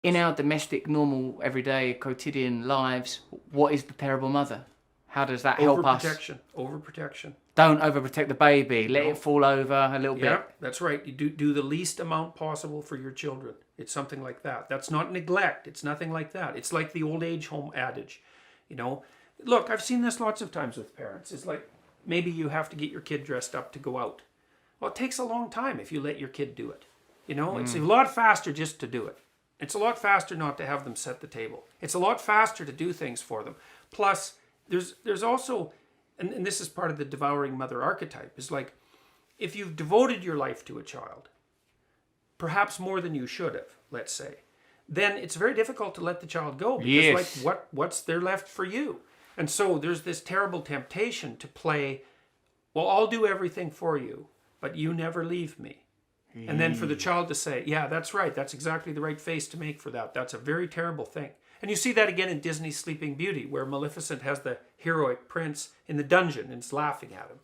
In our domestic, normal, everyday, quotidian lives, what is the terrible mother? How does that help us? Overprotection. Don't overprotect the baby. Let it fall over a little bit. Yeah, that's right. You do the least amount possible for your children. It's something like that. That's not neglect. It's nothing like that. It's like the old age home adage. Look, I've seen this lots of times with parents. It's like maybe you have to get your kid dressed up to go out. Well, it takes a long time if you let your kid do it. It's a lot faster just to do it. It's a lot faster not to have them set the table. It's a lot faster to do things for them. Plus, there's also, and this is part of the devouring mother archetype, is like, if you've devoted your life to a child, perhaps more than you should have, let's say, then it's very difficult to let the child go, because what's there left for you? And so there's this terrible temptation to play, well, I'll do everything for you, but you never leave me. And then for the child to say, yeah, that's right, that's exactly the right face to make for that. That's a very terrible thing. And you see that again in Disney's Sleeping Beauty, where Maleficent has the heroic prince in the dungeon and is laughing at him.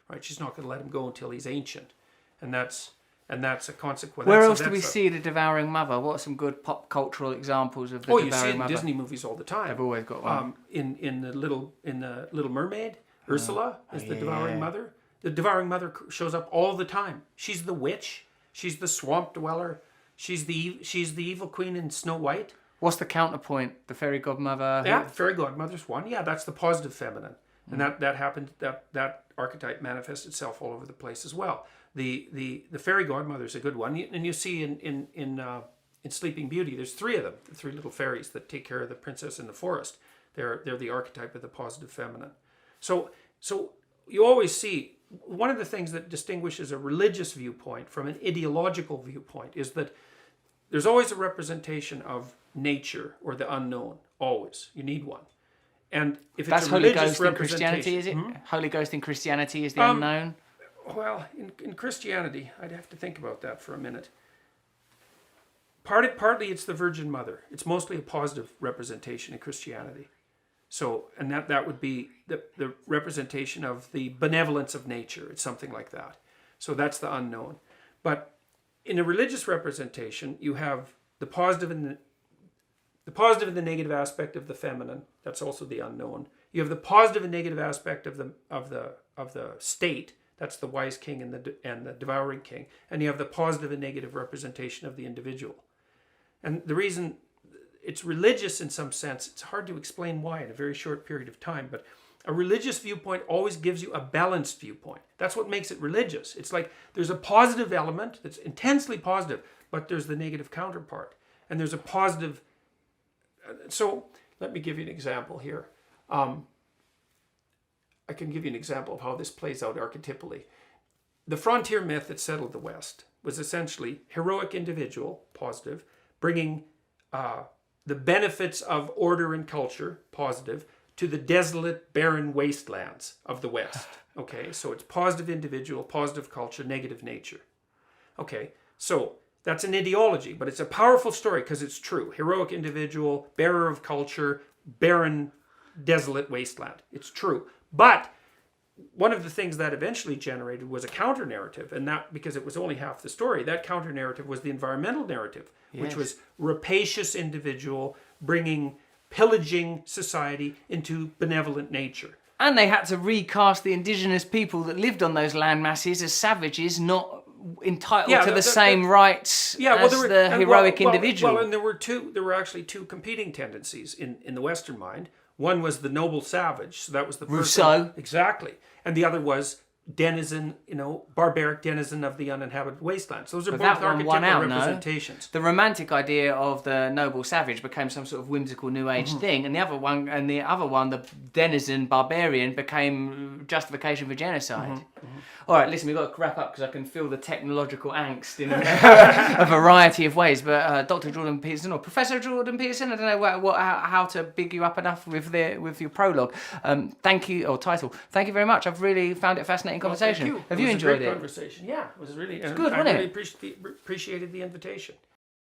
Right? She's not going to let him go until he's ancient. And that's a consequence. Where else do we see the devouring mother? What are some good pop cultural examples of the devouring mother? Oh, you see it in Disney movies all the time. They've always got one. In the Little Mermaid, Ursula is the devouring mother. The devouring mother shows up all the time. She's the witch. She's the swamp dweller. She's the evil queen in Snow White. What's the counterpoint? The fairy godmother? Yeah, fairy godmother's one. Yeah, that's the positive feminine. And that happened, that archetype manifests itself all over the place as well. The fairy godmother's a good one. And you see in Sleeping Beauty, there's three of them, the three little fairies that take care of the princess in the forest. They're the archetype of the positive feminine. So you always see, one of the things that distinguishes a religious viewpoint from an ideological viewpoint is that there's always a representation of nature or the unknown. Always. You need one. And if it's that's a Holy religious Ghost in Christianity, is it? Holy Ghost in Christianity is the unknown? Well, in Christianity, I'd have to think about that for a minute. Partly it's the Virgin Mother. It's mostly a positive representation in Christianity. So, and that would be the representation of the benevolence of nature. It's something like that. So that's the unknown. But in a religious representation, you have the positive and the negative aspect of the feminine. That's also the unknown. You have the positive and negative aspect of the state. That's the wise king and the devouring king. And you have the positive and negative representation of the individual. And the reason it's religious in some sense, it's hard to explain why in a very short period of time, but a religious viewpoint always gives you a balanced viewpoint. That's what makes it religious. It's like there's a positive element that's intensely positive, but there's the negative counterpart. And there's a positive. So let me give you an example here. I can give you an example of how this plays out archetypally. The frontier myth that settled the West was essentially heroic individual, positive, bringing the benefits of order and culture, positive, to the desolate, barren wastelands of the West. Okay, so it's positive individual, positive culture, negative nature. Okay, so that's an ideology, but it's a powerful story because it's true. Heroic individual, bearer of culture, barren, desolate wasteland. It's true. But one of the things that eventually generated was a counter-narrative, and that, because it was only half the story, that counter-narrative was the environmental narrative, which was rapacious individual pillaging society into benevolent nature. And they had to recast the indigenous people that lived on those land masses as savages, not entitled to the same rights as the heroic individual. Well, and there were actually two competing tendencies in the Western mind. One was the noble savage, so that was the Rousseau. Exactly. And the other was denizen, barbaric denizen of the uninhabited wastelands. Those are both archetypal representations. The romantic idea of the noble savage became some sort of whimsical New Age thing, and the other one, the denizen barbarian, became justification for genocide. All right, listen, we've got to wrap up because I can feel the technological angst in a variety of ways. But Dr. Jordan Peterson, or Professor Jordan Peterson, I don't know how to big you up enough with your prologue. Thank you, or title. Thank you very much. I've really found it a fascinating conversation. Thank you. Have you enjoyed it? Conversation. Yeah, it was really. It's good, wasn't I it? really appreciated the invitation.